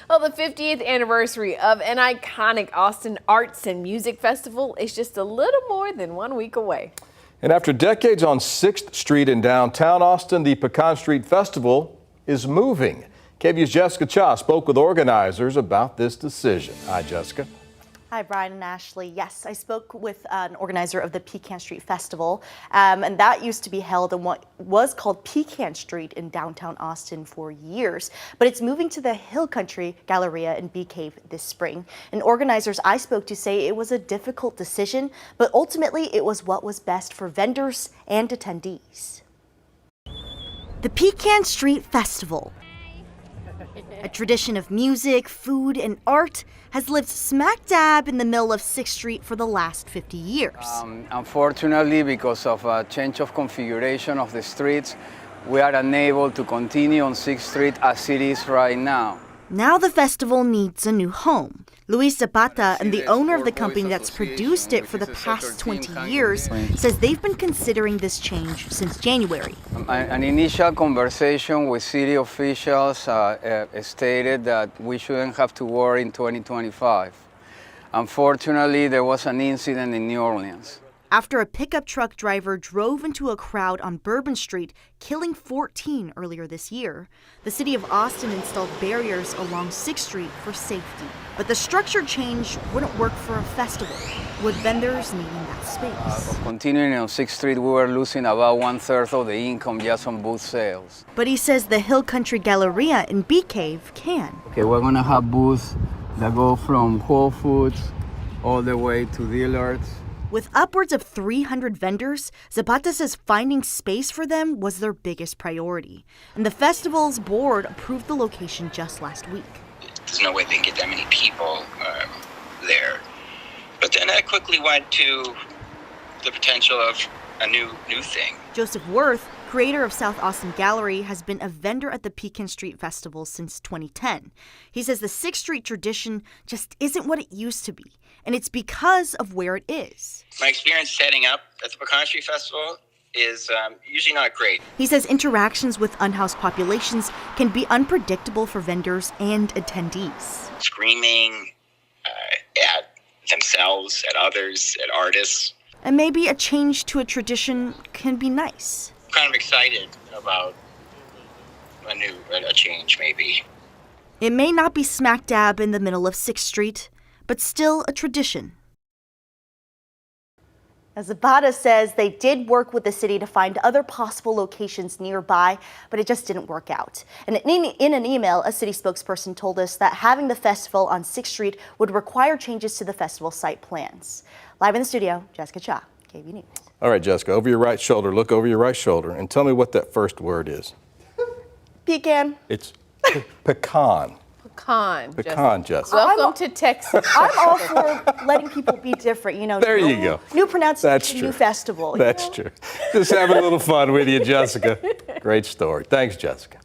Well, the 50th anniversary of an iconic Austin Arts and Music Festival is just a little more than 1 week away. And after decades on 6th Street in downtown Austin, the Pecan Street Festival is moving. KVUE's Jessica Cha spoke with organizers about this decision. Hi, Jessica. Hi, Brian and Ashley. Yes, I spoke with an organizer of the Pecan Street Festival, and that used to be held in what was called Pecan Street in downtown Austin for years, but it's moving to the Hill Country Galleria in Bee Cave this spring. And organizers I spoke to say it was a difficult decision, but ultimately it was what was best for vendors and attendees. The Pecan Street Festival, a tradition of music, food, and art, has lived smack dab in the middle of 6th Street for the last 50 years. Unfortunately, because of a change of configuration of the streets, we are unable to continue on 6th Street as it is right now. Now the festival needs a new home. Luis Zapata and the owner of the company that's produced it for the past 20 years says they've been considering this change since January. An initial conversation with city officials stated that we shouldn't have to worry in 2025. Unfortunately, there was an incident in New Orleans. After a pickup truck driver drove into a crowd on Bourbon Street, killing 14 earlier this year, the city of Austin installed barriers along 6th Street for safety. But the structure change wouldn't work for a festival, with vendors needing that space. Continuing on 6th Street, we were losing about 1/3 of the income just on booth sales. But he says the Hill Country Galleria in Bee Cave can. Okay, we're gonna have booths that go from Whole Foods all the way to Dillard's. With upwards of 300 vendors, Zapata says finding space for them was their biggest priority. And the festival's board approved the location just last week. There's no way they can get that many people there. But then I quickly went to the potential of a new thing. Joseph Worth, creator of South Austin Gallery, has been a vendor at the Pecan Street Festival since 2010. He says the 6th Street tradition just isn't what it used to be, and it's because of where it is. My experience setting up at the Pecan Street Festival is usually not great. He says interactions with unhoused populations can be unpredictable for vendors and attendees. Screaming at themselves, at others, at artists. And maybe a change to a tradition can be nice. I'm kind of excited about a change, maybe. It may not be smack dab in the middle of 6th Street, but still a tradition. As Zapata says, they did work with the city to find other possible locations nearby, but it just didn't work out. And in an email, a city spokesperson told us that having the festival on 6th Street would require changes to the festival site plans. Live in the studio, Jessica Cha, KVUE News. All right, Jessica, over your right shoulder, look over your right shoulder and tell me what that first word is. Pecan. It's pecan. Pecan, Jessica. Welcome to Texas. I'm all for letting people be different, you know. There you go. New pronunciation, That's true. new festival. That's true. Just having a little fun with you, Jessica. Great story. Thanks, Jessica.